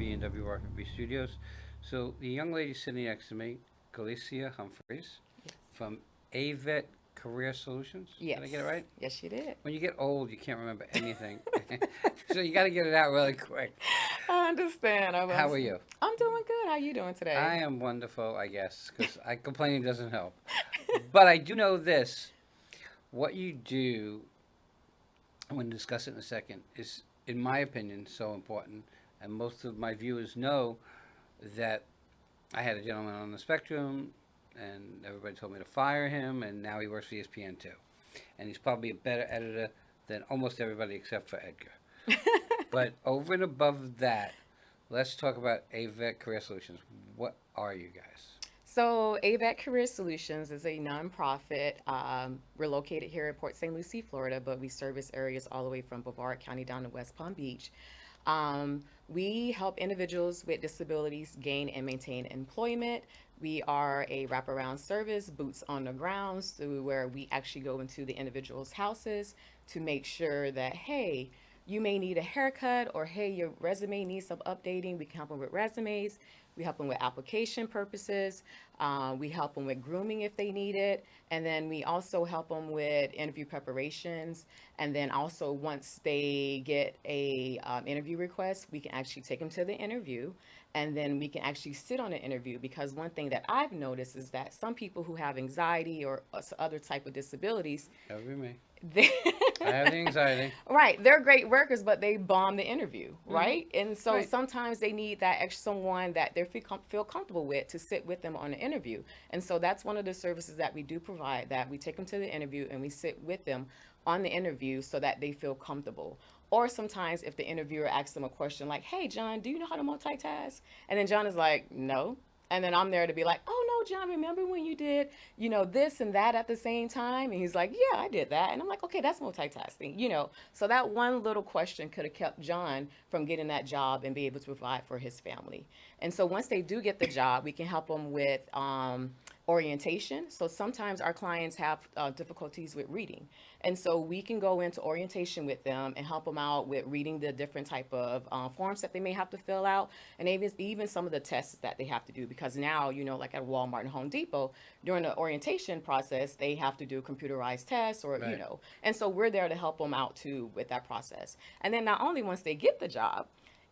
WRPB and WRPB Studios. So the young lady sitting next to me, Galicia Humphreys, Yes. from AVet Career Solutions. Did I get it Yes. right? Yes, you did. When you get old, you can't remember anything, so you got to get it out really quick. I understand. I How are understand. you? I'm doing good. How you doing I today? am wonderful, I guess, because I complaining doesn't help. But I do know this: what you do, I'm going to discuss it in a second, is, in my opinion, so important. And most of my viewers know that I had a gentleman on the spectrum, and everybody told me to fire him, and now he works for ESPN too. And he's probably a better editor than almost everybody except for Edgar. But over and above that, let's talk about AVET Career Solutions. What are you guys? So, AVet Career Solutions is a nonprofit. We're located here in Port St. Lucie, Florida, but we service areas all the way from Brevard County down to West Palm Beach. We help individuals with disabilities gain and maintain employment. We are a wraparound service, boots on the ground, so where we actually go into the individual's houses to make sure that, hey, you may need a haircut, or hey, your resume needs some updating. We can help them with resumes. We help them with application purposes. We help them with grooming if they need it. And then we also help them with interview preparations. And then also, once they get a interview request, we can actually take them to the interview. And then we can actually sit on the interview, because one thing that I've noticed is that some people who have anxiety or other type of disabilities, That would be me. they I have the anxiety. right, they're great workers, but they bomb the interview, Mm-hmm. right? And so Right. sometimes they need that extra someone that they feel comfortable with to sit with them on the interview. And so that's one of the services that we do provide, that we take them to the interview and we sit with them on the interview so that they feel comfortable. Or sometimes if the interviewer asks them a question like, "Hey John, do you know how to multitask?" And then John is like, "No." And then I'm there to be like, "Oh no, John, remember when you did, this and that at the same time?" And he's like, "Yeah, I did that." And I'm like, "Okay, that's multitasking." So that one little question could have kept John from getting that job and be able to provide for his family. And so once they do get the job, we can help them with orientation. So sometimes our clients have difficulties with reading. And so we can go into orientation with them and help them out with reading the different type of forms that they may have to fill out, and even some of the tests that they have to do. Because now, like at Walmart and Home Depot, during the orientation process, they have to do computerized tests, Right. and so we're there to help them out too with that process. And then not only once they get the job,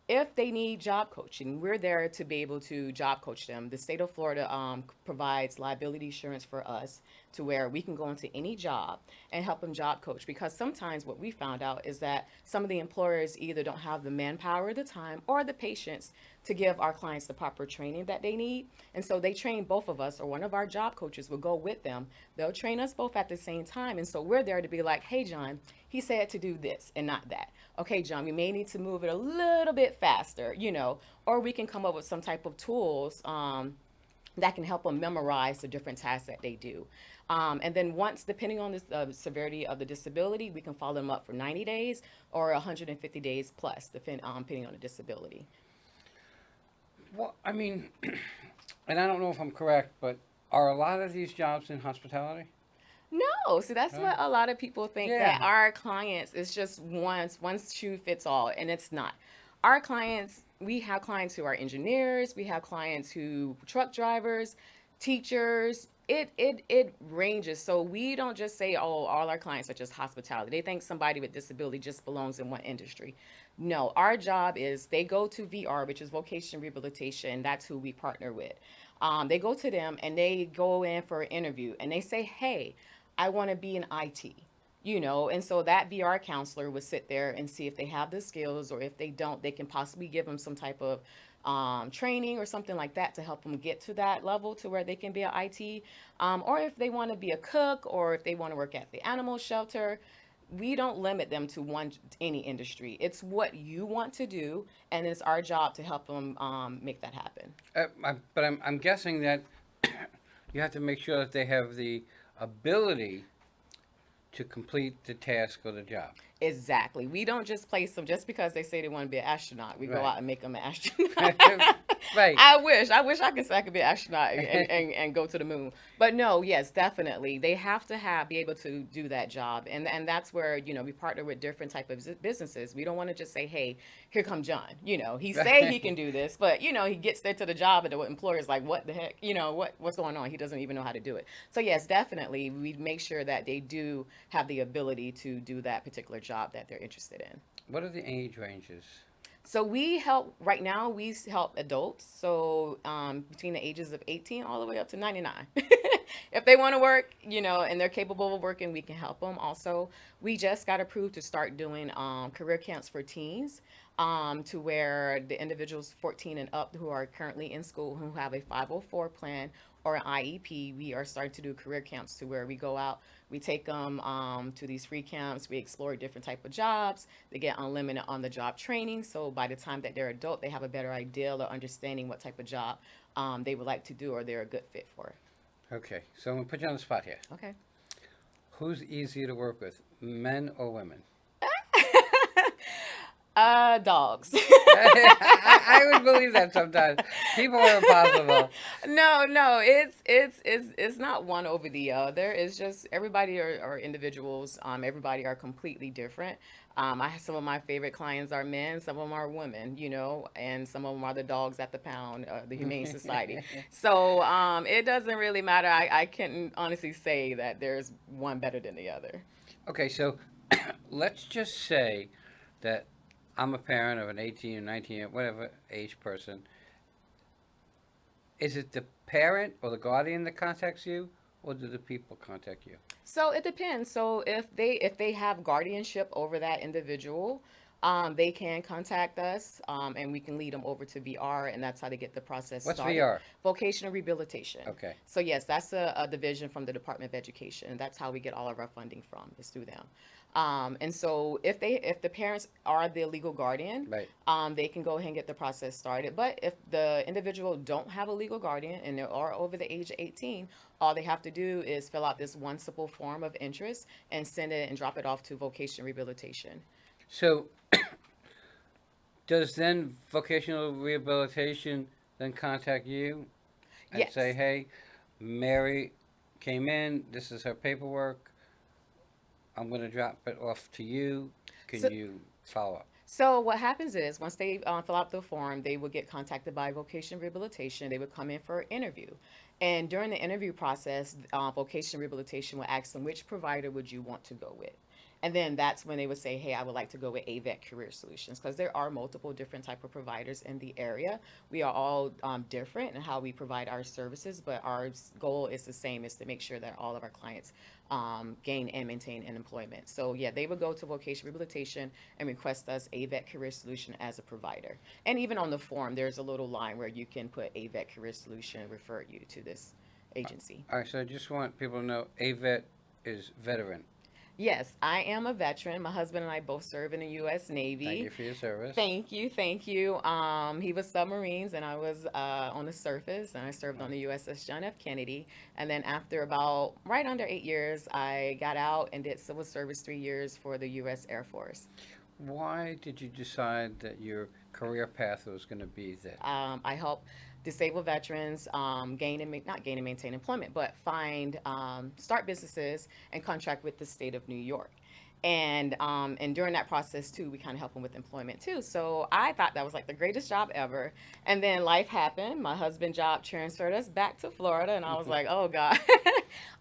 if they need job coaching, we're there to be able to job coach them. The state of Florida provides liability insurance for us to where we can go into any job and help them job coach. Because sometimes what we found out is that some of the employers either don't have the manpower, the time, or the patience to give our clients the proper training that they need. And so they train both of us, or one of our job coaches will go with them. They'll train us both at the same time. And so we're there to be like, "Hey, John, he said to do this and not that. Okay, John, we may need to move it a little bit faster, or we can come up with some type of tools that can help them memorize the different tasks that they do. And then once, depending on the severity of the disability, we can follow them up for 90 days or 150 days plus, depending on the disability. Well, I mean, and I don't know if I'm correct, but are a lot of these jobs in hospitality? No, see, that's Huh? what a lot of people think, that Yeah. our clients is just one shoe fits all, and it's not. Our clients, we have clients who are engineers, we have clients who truck drivers, teachers. It ranges. So we don't just say, "Oh, all our clients are just hospitality." They think somebody with disability just belongs in one industry. No, our job is they go to VR, which is Vocational Rehabilitation. That's who we partner with. They go to them and they go in for an interview and they say, "Hey, I want to be in IT." And so that VR counselor would sit there and see if they have the skills, or if they don't, they can possibly give them some type of training or something like that to help them get to that level to where they can be an IT. Or if they want to be a cook, or if they want to work at the animal shelter, we don't limit them to any industry. It's what you want to do, and it's our job to help them make that happen. But I'm guessing that you have to make sure that they have the ability to complete the task or the job. Exactly. We don't just place them just because they say they want to be an astronaut. We go Right. out and make them an astronaut. Right. I wish I could say I could be an astronaut and go to the moon. But no, yes, definitely. They have to be able to do that job. And that's where, we partner with different type of businesses. We don't want to just say, hey, here come John. He say he can do this, but he gets there to the job and the employer's like, what the heck? What's going on? He doesn't even know how to do it. So yes, definitely we make sure that they do have the ability to do that particular job that they're interested in. What are the age ranges? So we help right now. We help adults, so between the ages of 18 all the way up to 99. If they want to work, and they're capable of working, we can help them. Also, we just got approved to start doing career camps for teens, to where the individuals 14 and up who are currently in school who have a 504 plan or an IEP, we are starting to do career camps to where we go out, we take them to these free camps, we explore different type of jobs, they get unlimited on the job training, so by the time that they're adult, they have a better idea or understanding what type of job they would like to do or they're a good fit for. Okay, so I'm gonna put you on the spot here. Okay. Who's easier to work with, men or women? Dogs. I would believe that sometimes. People are impossible. No, no, it's not one over the other. It's just everybody are individuals. Everybody are completely different. Some of my favorite clients are men, some of them are women, and some of them are the dogs at the pound, the Humane Society. So it doesn't really matter. I can't honestly say that there's one better than the other. Okay, so let's just say that I'm a parent of an 18 or 19, whatever age person. Is it the parent or the guardian that contacts you, or do the people contact you? So it depends. So if they have guardianship over that individual, they can contact us, and we can lead them over to VR, and that's how they get the process What's started. VR? Vocational rehabilitation. Okay. So yes, that's a division from the Department of Education. That's how we get all of our funding from, is through them. And so if the parents are the legal guardian, Right. they can go ahead and get the process started. But if the individual don't have a legal guardian and they are over the age of 18, all they have to do is fill out this one simple form of interest and send it and drop it off to vocational rehabilitation. So does then vocational rehabilitation then contact you and say, Yes. hey, Mary came in, this is her paperwork, I'm going to drop it off to you. Can So, you follow up? so what happens is once they fill out the form, they will get contacted by vocational rehabilitation. They would come in for an interview. And during the interview process, vocational rehabilitation will ask them, which provider would you want to go with? And then that's when they would say, hey, I would like to go with AVet Career Solutions, because there are multiple different type of providers in the area. We are all different in how we provide our services, but our goal is the same, is to make sure that all of our clients gain and maintain an employment. So yeah, they would go to vocational rehabilitation and request us AVet Career Solution as a provider. And even on the form, there's a little line where you can put AVet Career Solution, refer you to this agency. All right, so I just want people to know AVET is veteran. Yes, I am a veteran. My husband and I both serve in the U.S. Thank Navy. you for your service. Thank you, thank you. He was submarines, and I was on the surface, and I served on the USS John F. Kennedy. And then after about right under 8 years, I got out and did civil service 3 years for the U.S. Air Force. Why did you decide that your career path was going to be that? I help disabled veterans gain and not gain and maintain employment, but find start businesses and contract with the state of New York. And during that process too, we kind of help them with employment too. So I thought that was like the greatest job ever. And then life happened. My husband' job transferred us back to Florida, and I was like, oh God.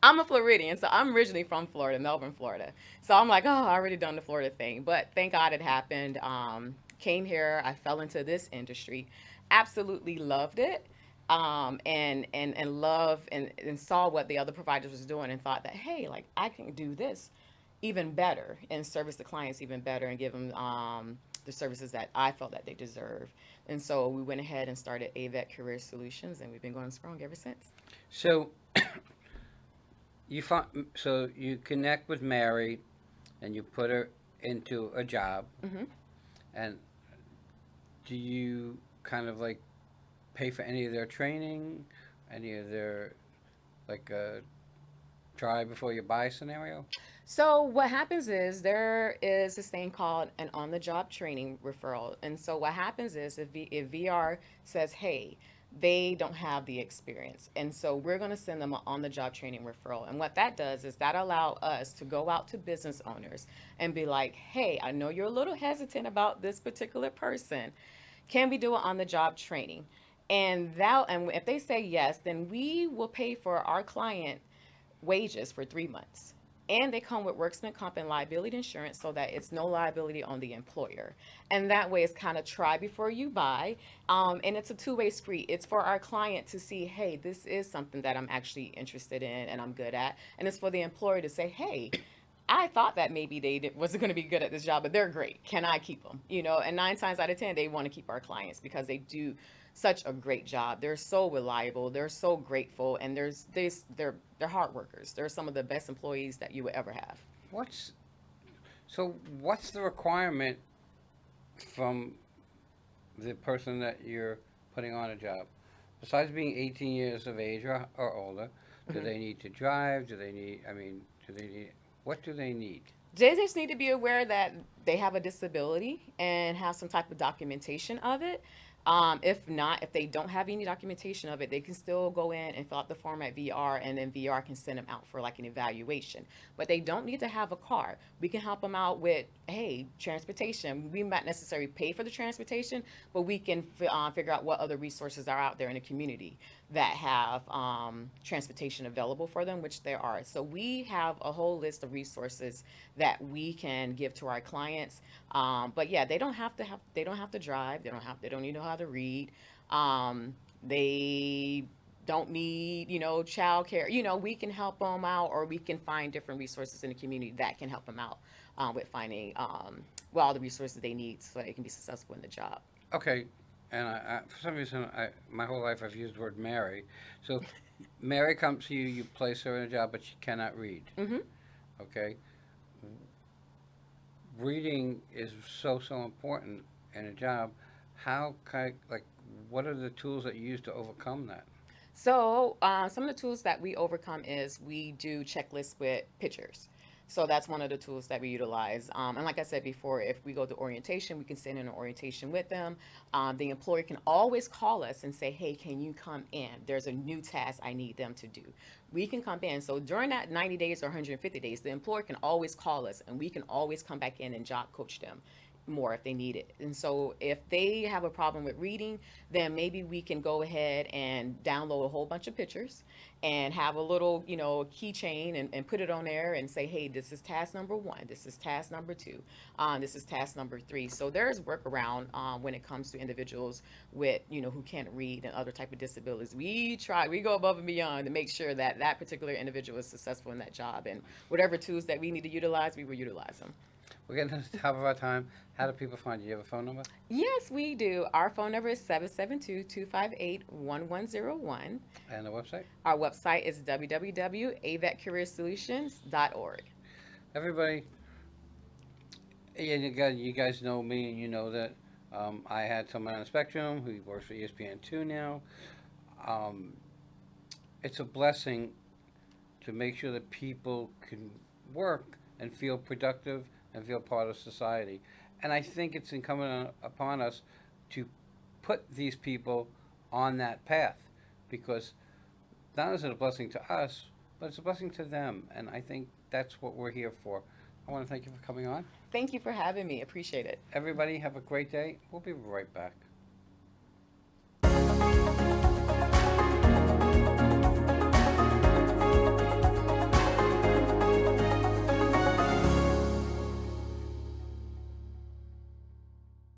I'm a Floridian, so I'm originally from Florida, Melbourne, Florida. So I'm like, oh, I already done the Florida thing. But thank God it happened. Came here, I fell into this industry, absolutely loved it. And love and saw what the other providers was doing and thought that, hey, like I can do this even better and service the clients even better and give them the services that I felt that they deserve. And so we went ahead and started AVET Career Solutions, and we've been going strong ever since. So so you connect with Mary, and you put her into a job, Hmm. and do you kind of like pay for any of their training, any of their like try before you buy scenario? So what happens is there is this thing called an on-the-job training referral, and so what happens is if VR says, "Hey, they don't have the experience," and so we're going to send them an on-the-job training referral, and what that does is that allow us to go out to business owners and be like, "Hey, I know you're a little hesitant about this particular person. Can we do it on-the-job training?" And if they say yes, then we will pay for our client wages for 3 months. And they come with worksman comp and liability insurance so that it's no liability on the employer. And that way it's kind of try before you buy. And it's a two-way street. It's for our client to see, hey, this is something that I'm actually interested in and I'm good at. And it's for the employer to say, hey, I thought that maybe wasn't going to be good at this job, but they're great. Can I keep them? And 9 times out of 10, they want to keep our clients because they do such a great job. They're so reliable. They're so grateful, and they're hard workers. They're some of the best employees that you would ever have. What's what's the requirement from the person that you're putting on a job? Besides being 18 years of age or older, do Mhm. they need to drive? Do they need, I mean, do they need, what do they need? They just need to be aware that they have a disability and have some type of documentation of it. If not, if they don't have any documentation of it, they can still go in and fill out the form at VR, and then VR can send them out for like an evaluation. But they don't need to have a car. We can help them out with, hey, transportation. We might necessarily pay for the transportation, but we can figure out what other resources are out there in the community that have transportation available for them, which there are. So we have a whole list of resources that we can give to our clients. But yeah, they don't have to drive. They don't need to know how to read. They don't need child care. We can help them out, or we can find different resources in the community that can help them out with finding well, all the resources they need so they can be successful in the job. Okay, and for some reason, my whole life I've used the word Mary. So Mary comes to you, you place her in a job, but she cannot read. Hmm. Okay, reading is so important in a job. How can like what are the tools that you use to overcome that? So, some of the tools that we overcome is we do checklists with pictures. So that's one of the tools that we utilize. And like I said before, if we go to orientation, we can send in an orientation with them. The employer can always call us and say, hey, can you come in? There's a new task I need them to do. We can come in. So during that 90 days or 150 days, the employer can always call us and we can always come back in and job coach them more if they need it. And so if they have a problem with reading, then maybe we can go ahead and download a whole bunch of pictures and have a little, keychain and put it on there and say, hey, this is task number one, this is task number two, this is task number three. So there's workaround when it comes to individuals with, who can't read and other type of disabilities. We go above and beyond to make sure that that particular individual is successful in that job. And whatever tools that we need to utilize, we will utilize them. We're getting to the top of our time. How do people find you? You have a phone number Yes, we do. Our phone number is 772-258-1101. and a website? Our website is www.avetcareersolutions.org. Everybody, yeah, you guys know me, and you know that I had someone on the spectrum who works for ESPN2 now. Um, it's a blessing to make sure that people can work and feel productive and feel part of society. And I think it's incumbent upon us to put these people on that path because not only is it a blessing to us, but it's a blessing to them. And I think that's what we're here for. I want to thank you for coming on. Thank you for having me. Appreciate it. Everybody, have a great day. We'll be right back.